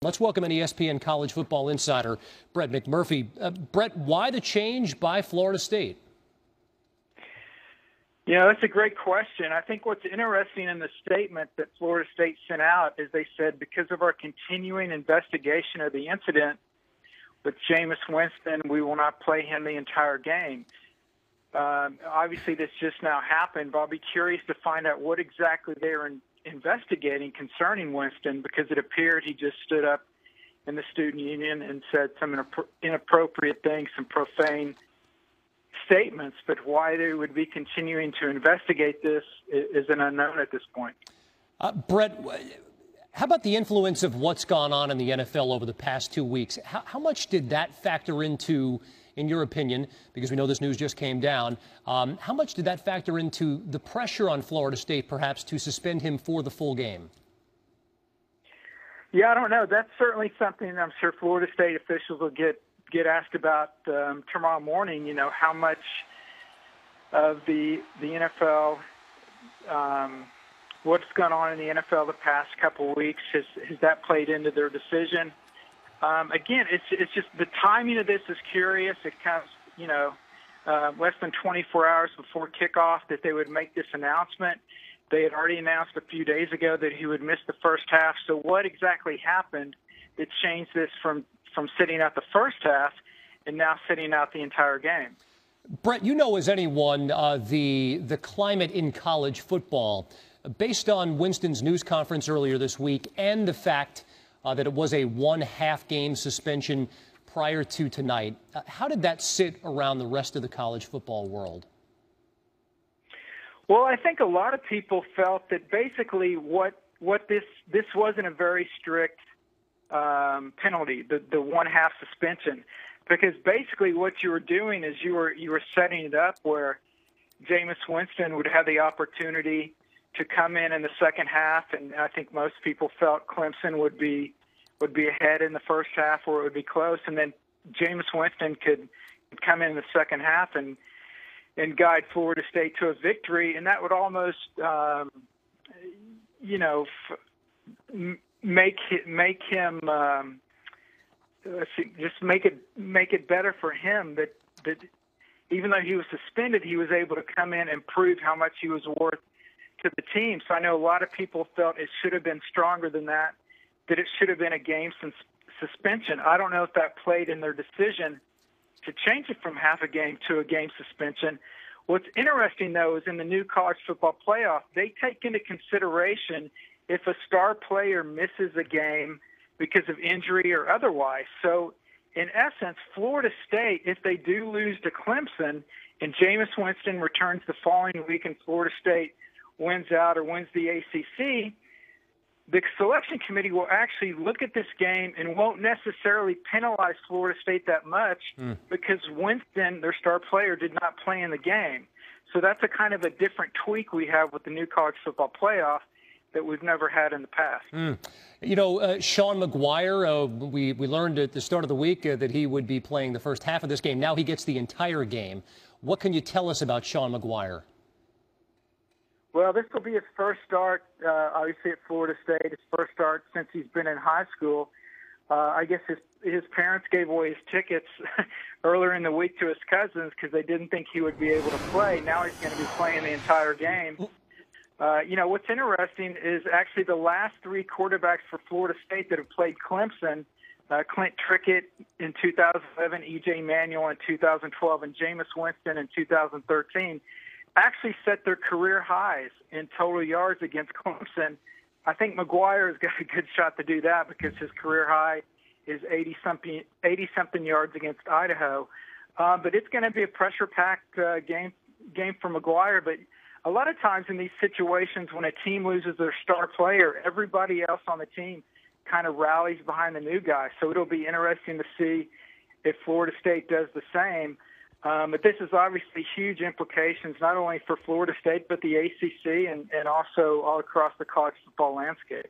Let's welcome an ESPN college football insider, Brett McMurphy. Brett, why the change by Florida State? You know, that's a great question. I think what's interesting in the statement that Florida State sent out is they said, because of our continuing investigation of the incident with Jameis Winston, we will not play him the entire game. Obviously, this just now happened, but I'll be curious to find out what exactly they were investigating concerning Winston, because it appeared he just stood up in the student union and said some inappropriate things, some profane statements. But why they would be continuing to investigate this is an unknown at this point. Brett, how about the influence of what's gone on in the NFL over the past 2 weeks? How much did that factor into, in your opinion, because we know this news just came down, how much did that factor into the pressure on Florida State perhaps to suspend him for the full game? Yeah, I don't know. That's certainly something I'm sure Florida State officials will get asked about tomorrow morning. You know, how much of the NFL, what's gone on in the NFL the past couple of weeks, has that played into their decision? Again, it's just the timing of this is curious. It comes, less than 24 hours before kickoff that they would make this announcement. They had already announced a few days ago that he would miss the first half. So what exactly happened that changed this from sitting out the first half and now sitting out the entire game? Brett, you know as anyone the climate in college football, based on Winston's news conference earlier this week and the fact that it was a one-half game suspension prior to tonight. How did that sit around the rest of the college football world? Well, I think a lot of people felt that basically what this wasn't a very strict penalty, the one-half suspension, because basically what you were doing is you were setting it up where Jameis Winston would have the opportunity to come in the second half, and I think most people felt Clemson would be ahead in the first half, or it would be close, and then Jameis Winston could come in the second half and guide Florida State to a victory, and that would almost, make him just make it better for him that even though he was suspended, he was able to come in and prove how much he was worth to the team. So I know a lot of people felt it should have been stronger than that it should have been a game suspension. I don't know if that played in their decision to change it from half a game to a game suspension. What's interesting, though, is in the new college football playoff, they take into consideration if a star player misses a game because of injury or otherwise. So, in essence, Florida State, if they do lose to Clemson and Jameis Winston returns the following week and Florida State wins out or wins the ACC, the selection committee will actually look at this game and won't necessarily penalize Florida State that much because Winston, their star player, did not play in the game. So that's a kind of a different tweak we have with the new college football playoff that we've never had in the past. You know, Sean McGuire, we learned at the start of the week that he would be playing the first half of this game. Now he gets the entire game. What can you tell us about Sean McGuire? Well, this will be his first start, obviously, at Florida State, his first start since he's been in high school. I guess his parents gave away his tickets earlier in the week to his cousins because they didn't think he would be able to play. Now he's going to be playing the entire game. What's interesting is actually the last three quarterbacks for Florida State that have played Clemson, Clint Trickett in 2011, E.J. Manuel in 2012, and Jameis Winston in 2013, actually set their career highs in total yards against Clemson. I think McGuire has got a good shot to do that because his career high is 80-something yards against Idaho. But it's going to be a pressure-packed game for McGuire. But a lot of times in these situations when a team loses their star player, everybody else on the team kind of rallies behind the new guy. So it'll be interesting to see if Florida State does the same. But this is obviously huge implications, not only for Florida State, but the ACC and also all across the college football landscape.